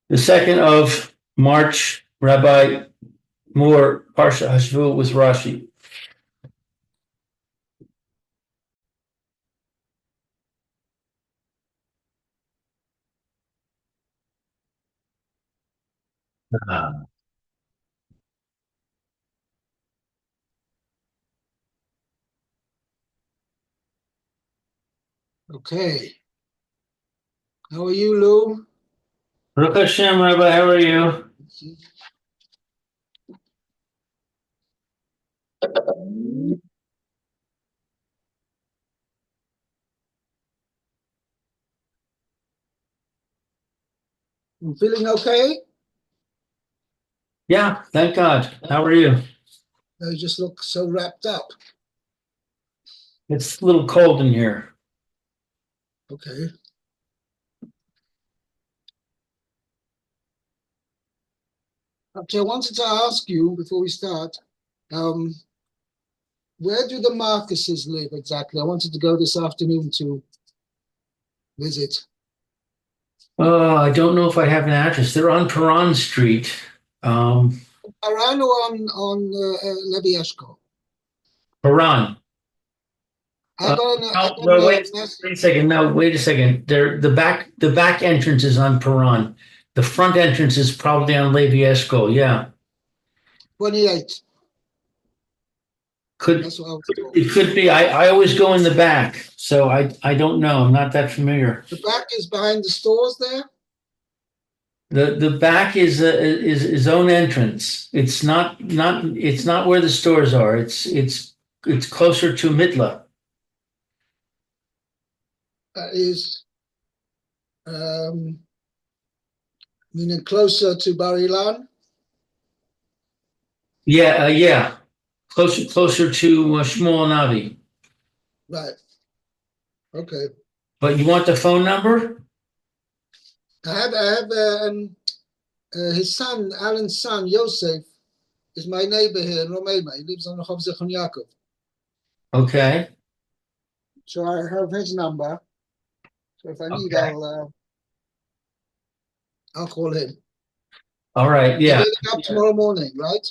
The 2nd of March, Rabbi Moore, Parsha Hashavua with Rashi. Okay. How are you, Lou? Baruch Hashem, Rabbi, how are you? You feeling okay? Yeah, thank God. How are you? You just look so wrapped up. It's a little cold in here. Okay. Okay, I wanted to ask you before we start, where do the Marcuses live exactly? I wanted to go this afternoon to visit. I don't know if I have an address. They're on Peron Street. Um, Around or on Levi Eshkol? Peron. I got No, well, a wait message. a second. No, wait a second. The back entrance is on Peron. The front entrance is probably on Levi Esco. Yeah. 28. Could That's what I was told. it could be. I always go in the back, so I don't know. I'm not that familiar. The back is behind the stores there? The back is his own entrance. It's not where the stores are. It's closer to Mitla. Is meaning closer to Bar Ilan? Yeah, yeah. Closer to Shmuel Navi. Right. Okay. But you want the phone number? I have his son, Alan's son, Yosef, is my neighbor here in Romania. He lives on the Chav Zichron Yaakov. Okay. So I have his number. So if I need, Okay. I'll call him. All right. They're Yeah. getting up tomorrow morning, right?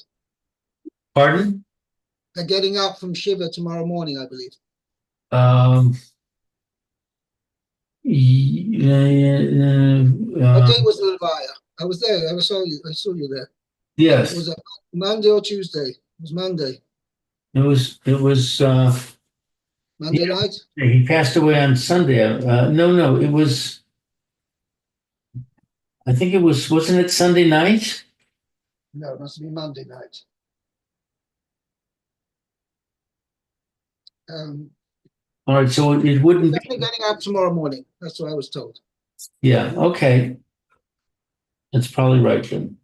Pardon? They're getting up from Shiva tomorrow morning, I believe. Um, What uh, day was the Levaya? I was there. I saw you. I saw you there. Was yes. it Monday or Tuesday? It was Monday. It was Monday yeah, night? he passed away on Sunday. No, it was I think it wasn't it Sunday night? No, it must be Monday night. Um, All right, so it wouldn't Definitely be. getting up tomorrow morning. That's what I was told. Yeah, okay. That's probably right then.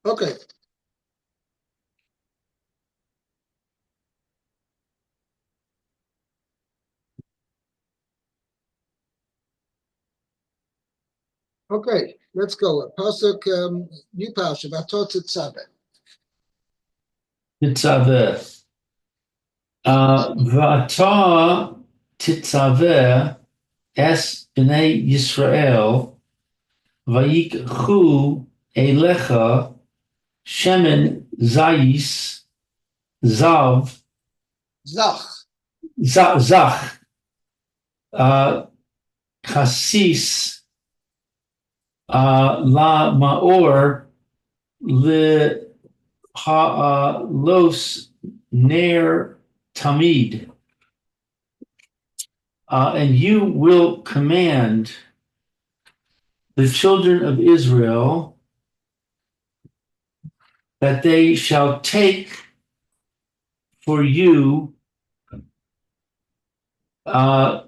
Okay. Okay, let's go. Pasuk, new Parsha, Vatot Tetzavah. Tetzaveh. V'ata tetzaveh es b'nei Yisrael vayikchu elecha shemen zayis zav Zach. zach chasis la maor le los ner tamid, and you will command the children of Israel that they shall take for you uh,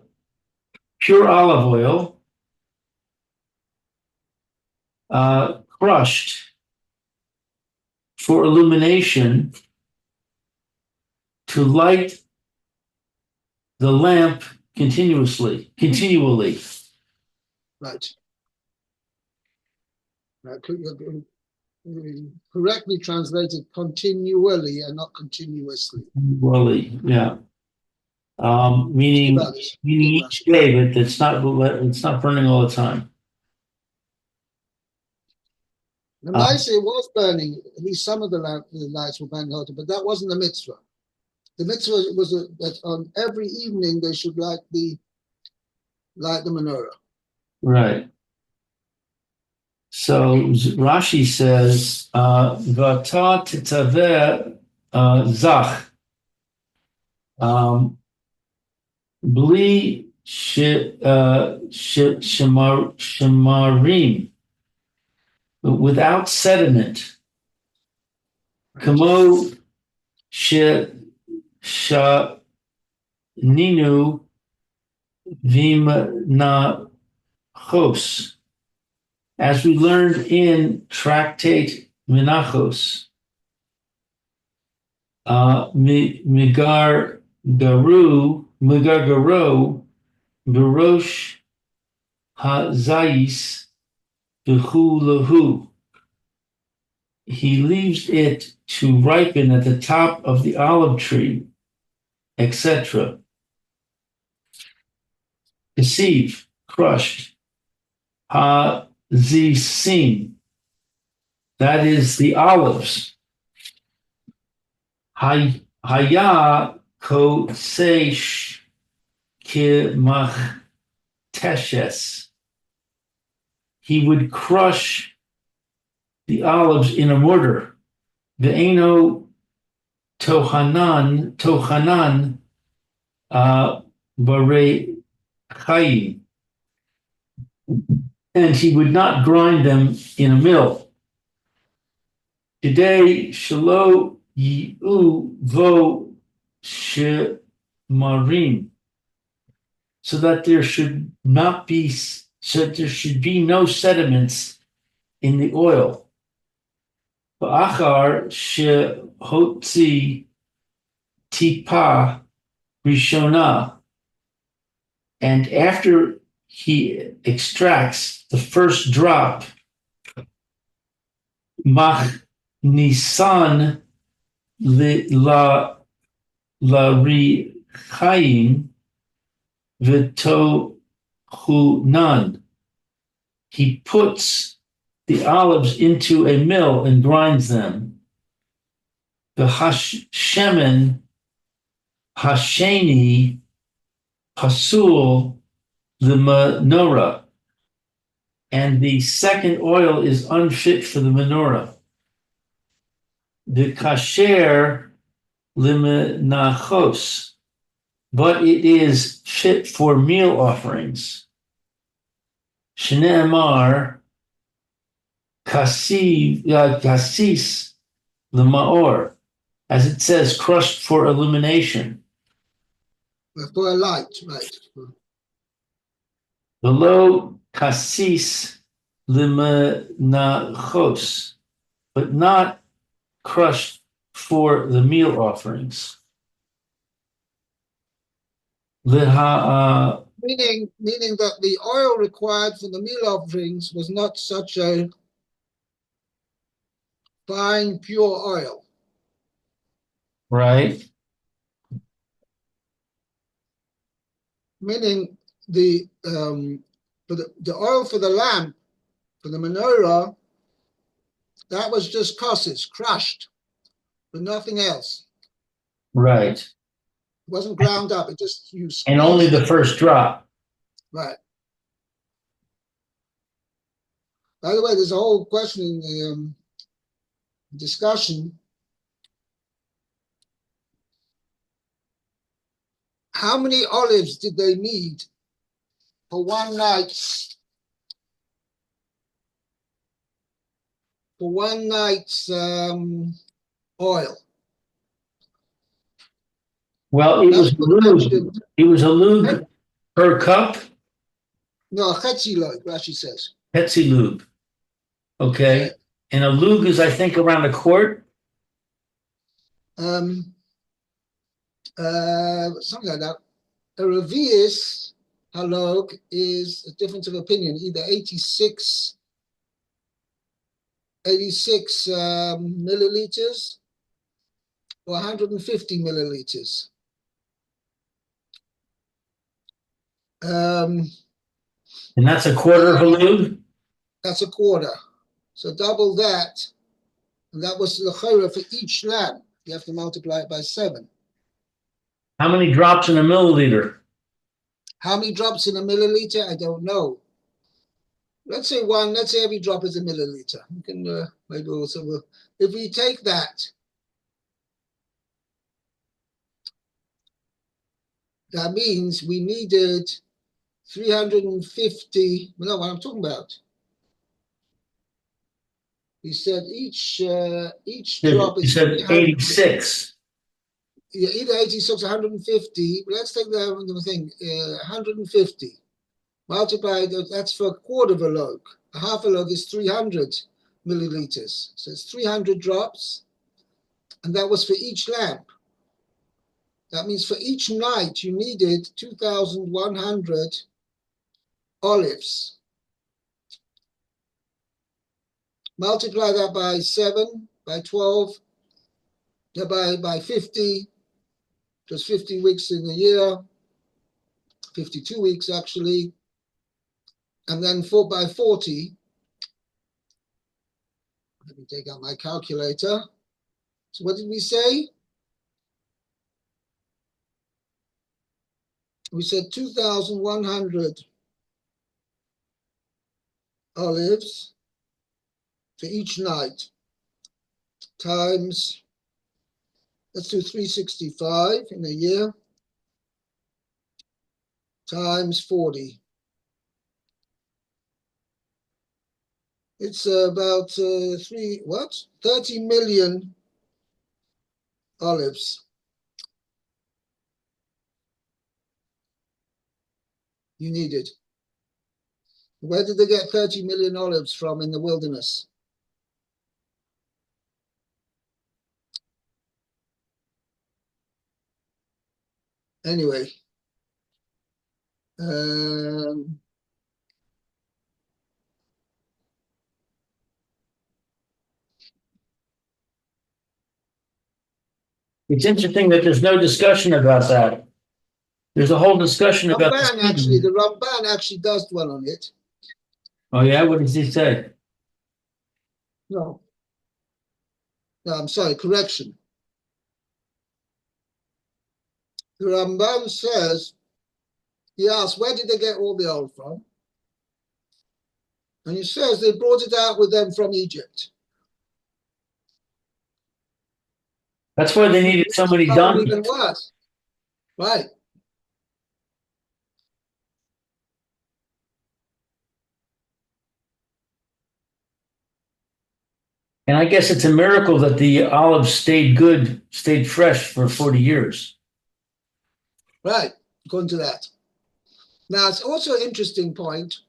pure olive oil, crushed for illumination, to light the lamp continually. Right. Correctly translated continually and not continuously. Continually, yeah. Meaning each day, but it's not burning all the time. The Uh, Maisa was burning, at least some of the lights were burning hotter, but that wasn't the mitzvah. The mitzvah was that on every evening they should light the menorah. right. So Rashi says, "Vata tetzaveh zach bli shemarim without sediment, kamo shaninu vimnachos." As we learned in Tractate Menachos, Migar Garo, Berosh Hazais, Lahu. He leaves it to ripen at the top of the olive tree, etc. Deceive, crushed. Hazisim, that is the olives. Haya kosesh kimach. He would crush the olives in a mortar. Ve'eno tohanan bare chayim. And he would not grind them in a mill. Today, shelo yi'u vo shemarim, so that there should be no sediments in the oil. V'achar shehotzi tipa rishona, and after he extracts the first drop, mach nisan la richaim v'tohunan. He puts the olives into a mill and grinds them. The shemen hasheni pasul the menorah, and the second oil is unfit for the menorah. The kasher limenachos, but it is fit for meal offerings. Shneemar kasis lemaor, as it says, crushed for illumination. For a light, right. Below kasis limenachos, but not crushed for the meal offerings. Meaning that the oil required for the meal offerings was not such a fine, pure oil. Right. Meaning the oil for the lamp, for the menorah, that was just kosses, crushed, but nothing else. Right. It wasn't ground up. It just you and only the first drop. Right. By the way, there's a whole question in the discussion. How many olives did they need for one night's oil? Well, it was a lug. It was a lug per cup. No, chetzi lug, Rashi says. Chetzi lug. Okay. And a lug is, I think, around a quart. Something like that. A revius halog is a difference of opinion, either 86 milliliters or 150 milliliters. And that's a quarter of a lug? That's a quarter. So double that, and that was the chayra for each lamp. You have to multiply it by 7. How many drops in a milliliter? How many drops in a milliliter? I don't know. Let's say 1. Let's say every drop is a milliliter. You can maybe also, if we take that, that means we needed 350. No, what I'm talking about. We said each drop You is said 86. Yeah, either 86 or 150. Let's take the thing, 150. Multiply that's for a quarter of a log. A half a log is 300 milliliters. So it's 300 drops. And that was for each lamp. That means for each night you needed 2,100 olives. Multiply that by 7, by 12, by 50. There's 50 weeks in a year, 52 weeks actually. And then by 40. Let me take out my calculator. So what did we say? We said 2,100 olives for each night times, let's do 365 in a year, times 40. It's about 30 million olives. You needed. Where did they get 30 million olives from in the wilderness? Anyway, It's interesting that there's no discussion about that. There's a whole discussion about the Ramban actually does dwell on it. Oh yeah, what does he say? No, I'm sorry, correction. The Ramban says, he asks, where did they get all the oil from? And he says they brought it out with them from Egypt. That's why they needed so many donkeys. Even worse. Right. And I guess it's a miracle that the olives stayed fresh for 40 years. Right, according to that. Now, it's also an interesting point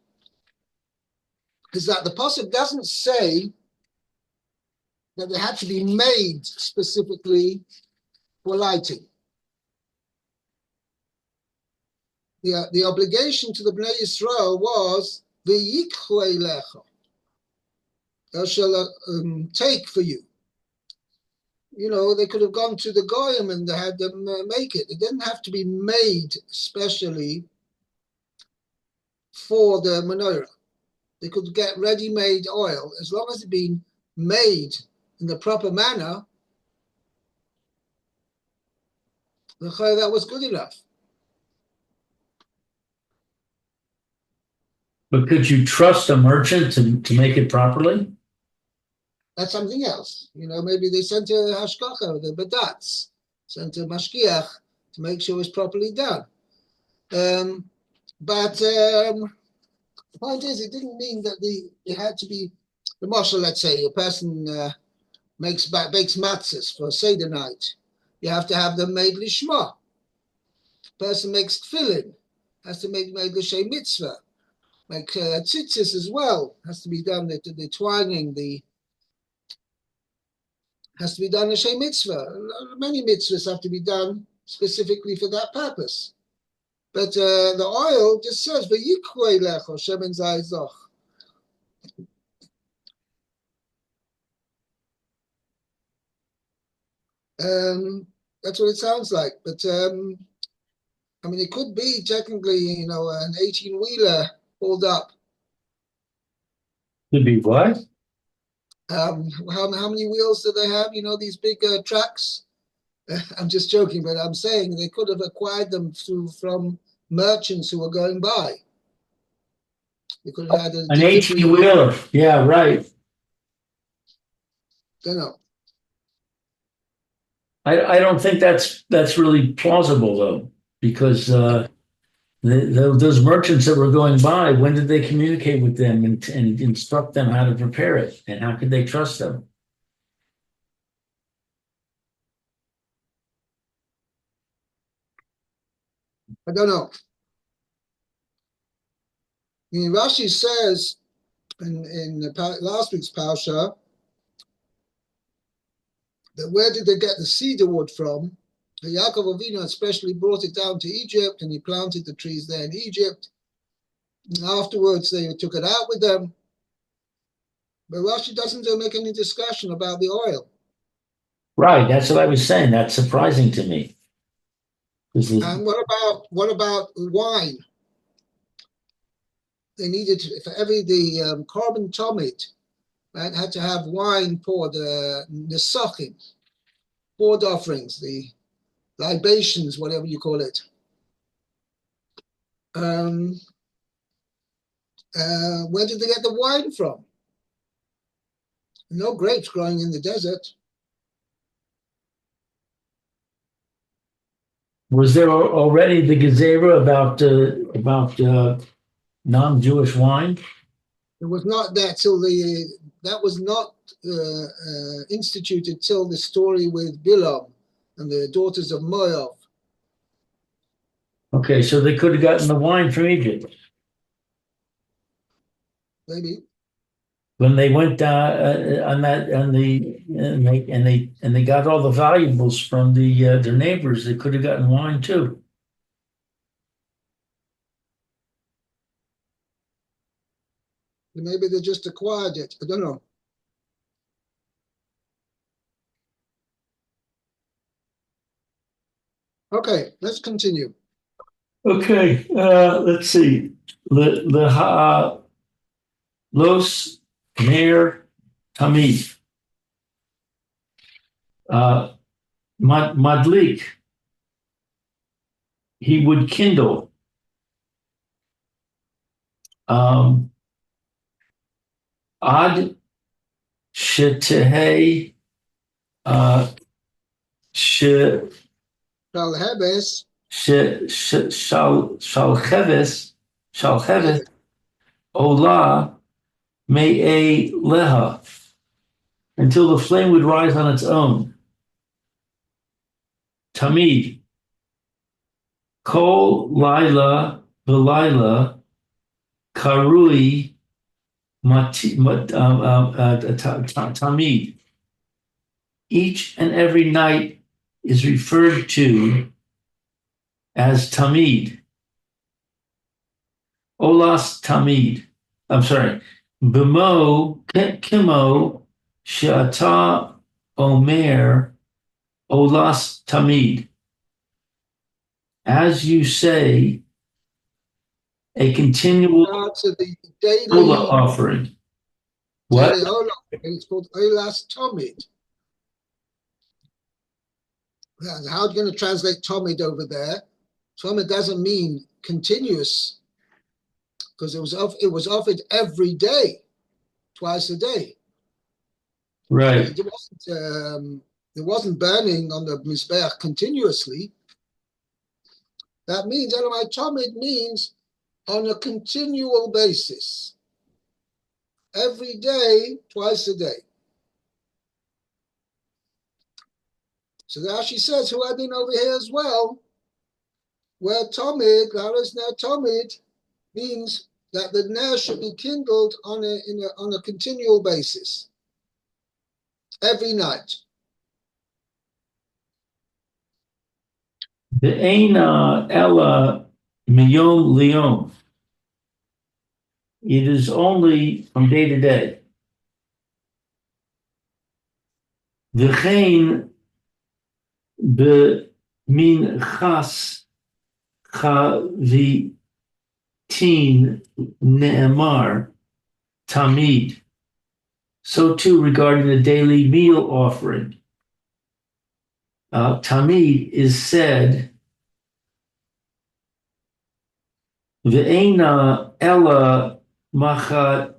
is that the Pasuk doesn't say that they had to be made specifically for lighting. The obligation to the Bnei Yisrael was v'yikhu elecha. They shall take for you. You know, they could have gone to the Goyim and they had them make it. It didn't have to be made specially for the menorah. They could get ready-made oil as long as it's been made in the proper manner. That was good enough. But could you trust a merchant to make it properly? That's something else. You know, maybe they sent a hashkacha, the badatz, sent a mashkiach to make sure it's properly done. But the point is, it didn't mean that it had to be the marshal. Let's say a person bakes matzahs for Seder night. You have to have them made lishma. Person makes tefillin, has to make made l'shem mitzvah. Like tzitzis as well has to be done. The twanging, has to be done l'shem mitzvah. Many mitzvahs have to be done specifically for that purpose. But the oil just says v'yikhu elecha shemen zayzoch. That's what it sounds like. But I mean, it could be technically, you know, an 18-wheeler pulled up. Could be what? How many wheels do they have? You know, these big trucks? I'm just joking, but I'm saying they could have acquired them from merchants who were going by. They could have had a An delivery. 18 wheeler. Yeah, right. Don't know. I don't think that's really plausible though, because those merchants that were going by, when did they communicate with them and instruct them how to prepare it, and how could they trust them? I don't know. I mean, Rashi says in last week's Parsha that where did they get the cedar wood from? Yaakov Avinu especially brought it down to Egypt, and he planted the trees there in Egypt. And afterwards, they took it out with them. But Rashi doesn't make any discussion about the oil. Right, that's what I was saying. That's surprising to me. And what about wine? They needed for the carbon tomid, right, had to have wine poured, the nesachim, poured offerings, the libations, whatever you call it. Where did they get the wine from? No grapes growing in the desert. Was there already the gezerah about non-Jewish wine? It was not that till that was not instituted till the story with Bilam and the daughters of Moab. Okay, so they could have gotten the wine from Egypt Maybe. when they went on that and they got all the valuables from their neighbors. They could have gotten wine too. Maybe they just acquired it. I don't know. Okay, let's continue. Okay, let's see. Los Ner Tamid. Madlik. He would kindle. Ad Shetehei Shalhebes, Shalcheves Ola Me'e Leha, until the flame would rise on its own. Tamid. Kol Laila V'Laila Karui Tamid. Each and every night is referred to as Tamid. Olas Tamid. I'm sorry. B'mo Kimo She'ata Omer Olas Tamid. As you say, a continual to the daily Ola offering. What? Daily Ola. It's called Olas Tomid. How are you going to translate Tomid over there? Tomid doesn't mean continuous, because it was offered every day, twice a day. Right. It wasn't burning on the Mizbeach continuously. That means, Elamai Tomid means on a continual basis. Every day, twice a day. So Rashi says, who had been over here as well, where Tomid, Laros Ner Tomid, means that the Ner should be kindled on a continual basis. Every night. Ve'ena ella miyom liyom. It is only from day to day. V'chein b'min chas chavitin ne'emar tamid. So too regarding the daily meal offering. Tamid is said, Ve'ena ella machatzisa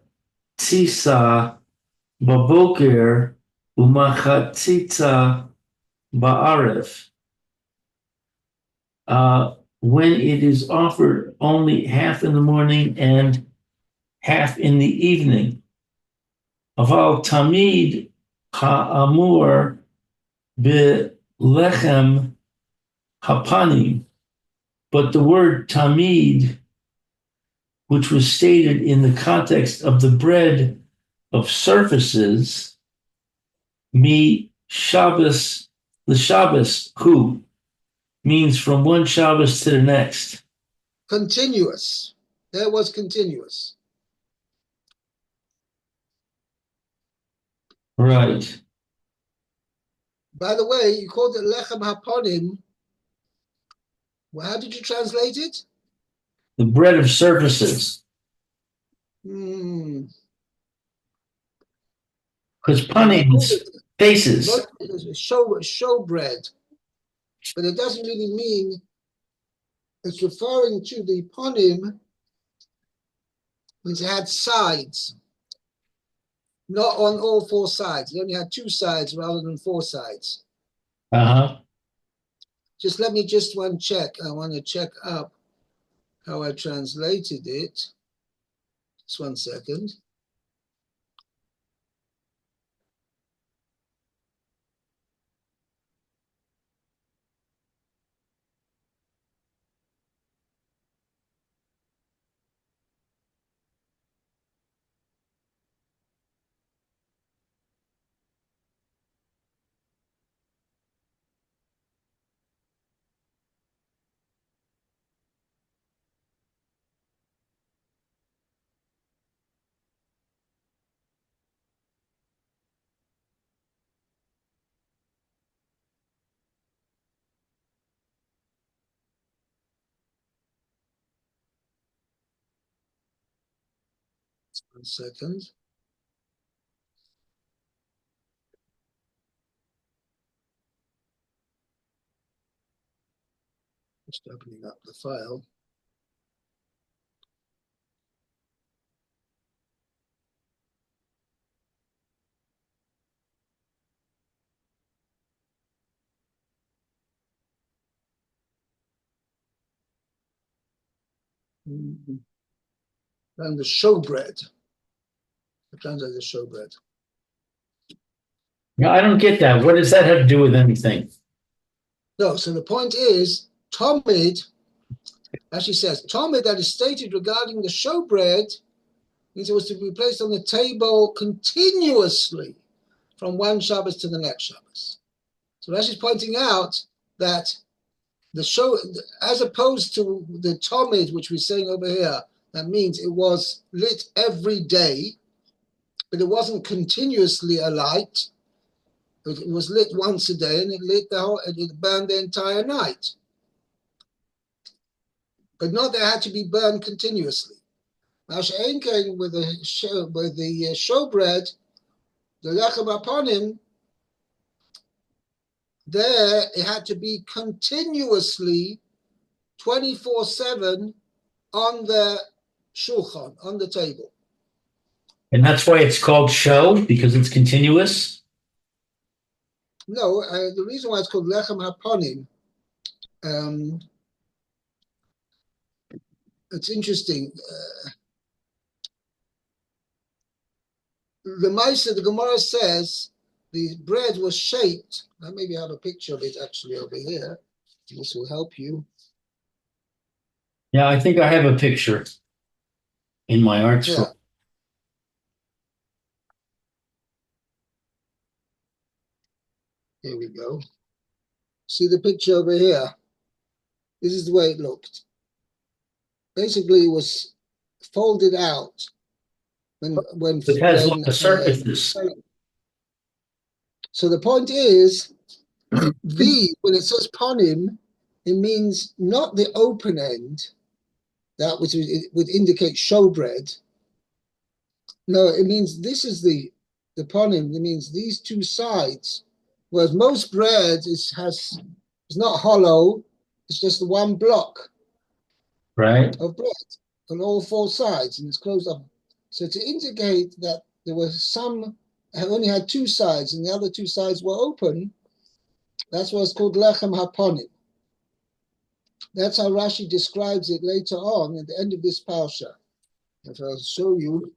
baboker umachatzitza ba'arev. When it is offered only half in the morning and half in the evening. Aval tamid ha'amur be'lechem hapanim. But the word tamid, which was stated in the context of the bread of surfaces, mi Shabbos, the Shabbos, who means from one Shabbos to the next. Continuous. That was continuous. Right. By the way, you called it lechem haponim. Well, how did you translate it? The bread of surfaces. Hmm. Because panim means faces. Show bread. But it doesn't really mean it's referring to the ponim, means it had sides, not on all four sides. It only had two sides rather than four sides. Uh-huh. Just let me just one check. I want to check up how I translated it. Just 1 second. Just 1 second. Just opening up the file. And the showbread. I translated the showbread. Yeah, I don't get that. What does that have to do with anything? No, so the point is, Talmud, as she says, Talmud that is stated regarding the showbread means it was to be placed on the table continuously from one Shabbos to the next Shabbos. So Rashi's pointing out that the show, as opposed to the Talmud, which we're saying over here, that means it was lit every day, but it wasn't continuously alight. It was lit once a day, and it burned the entire night. But not that it had to be burned continuously. Now, She'ein Kain with the showbread, the lechem haponim, there it had to be continuously 24/7 on the shulchan, on the table. And that's why it's called show, because it's continuous. No, the reason why it's called lechem haponim, it's interesting. The Gemara says the bread was shaped. I maybe have a picture of it actually over here. This will help you. Yeah, I think I have a picture in my art school. Here we go. See the picture over here? This is the way it looked. Basically, it was folded out when It has lots of surfaces. So the point is, when it says ponim, it means not the open end, that which would indicate showbread. No, it means this is the the ponim, that means these two sides, whereas most bread is not hollow, it's just the one block Right. of bread on all four sides, and it's closed up. So to indicate that there were some have only had two sides, and the other two sides were open, that's why it's called lechem haponim. That's how Rashi describes it later on at the end of this parsha. If I'll show you.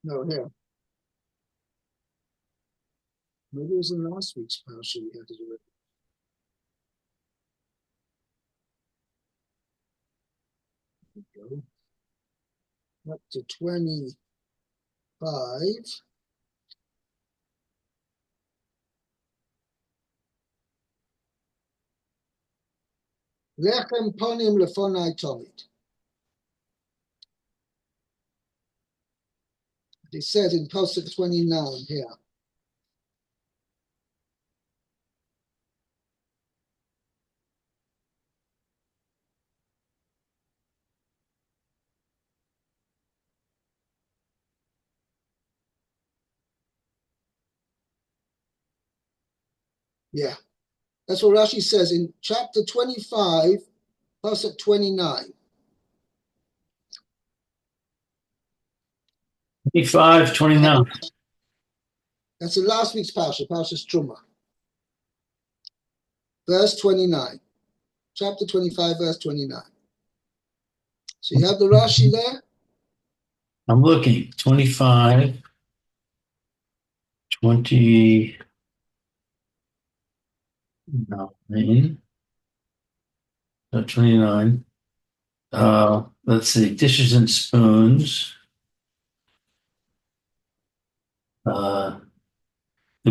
No, here. Maybe it was in last week's parsha we had to do it. Go. Up to 25. Lechem ponim lefonai tomid. It said in Pasuk 29 here. Yeah, that's what Rashi says in chapter 25, Pasuk 29. 25, 29. That's in last week's Parsha, Parsha's Truma. Verse 29. Chapter 25, verse 29. So you have the Rashi there? I'm looking. 25, 20. No, 29. Let's see. Dishes and spoons. The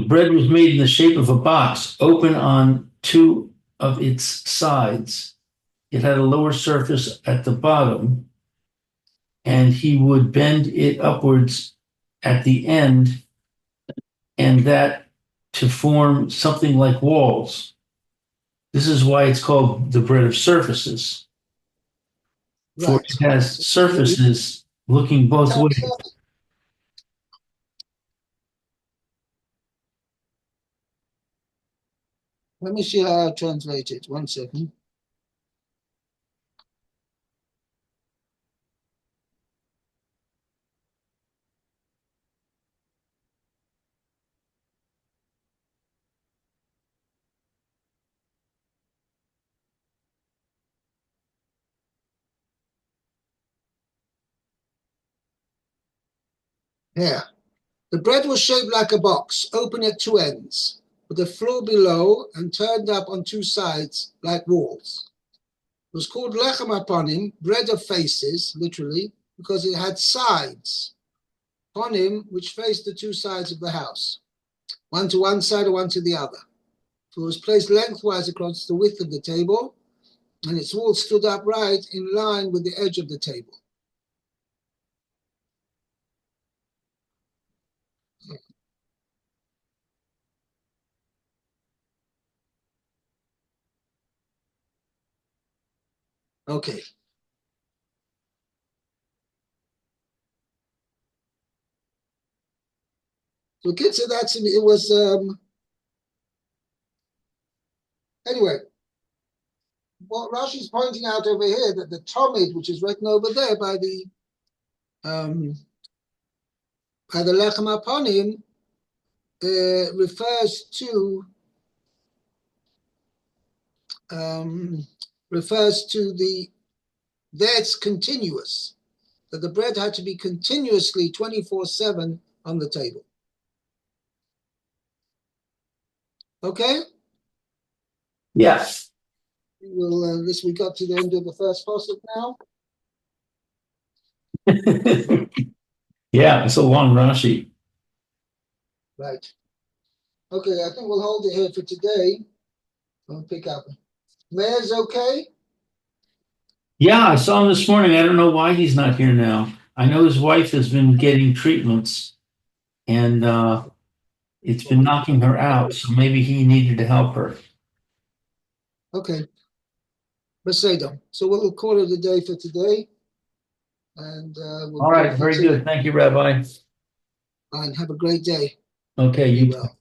bread was made in the shape of a box, open on two of its sides. It had a lower surface at the bottom, and he would bend it upwards at the end, and that to form something like walls. This is why it's called the bread of surfaces. For Right. it has surfaces looking both ways. Let me see how I translate it. 1 second. Here. The bread was shaped like a box, open at two ends, with a floor below and turned up on two sides like walls. It was called lechem haponim, bread of faces, literally, because it had sides, ponim, which faced the two sides of the house, one to one side and one to the other. So it was placed lengthwise across the width of the table, and its walls stood upright in line with the edge of the table. Okay. So kids said that's it was anyway. What Rashi's pointing out over here that the Tomid, which is written over there by the Lechem Haponim, refers to the that's continuous, that the bread had to be continuously 24/7 on the table. Okay? Yes. We got to the end of the first pasuk now. Yeah, it's a long Rashi. Right. Okay, I think we'll hold it here for today. We'll pick up. Mayor's okay? Yeah, I saw him this morning. I don't know why he's not here now. I know his wife has been getting treatments and it's been knocking her out. So maybe he needed to help her. Okay. Beseda. So we'll call it a day for today. And we'll All right, very continue. good. Thank you, Rabbi. And have a great day. Okay, Be you well.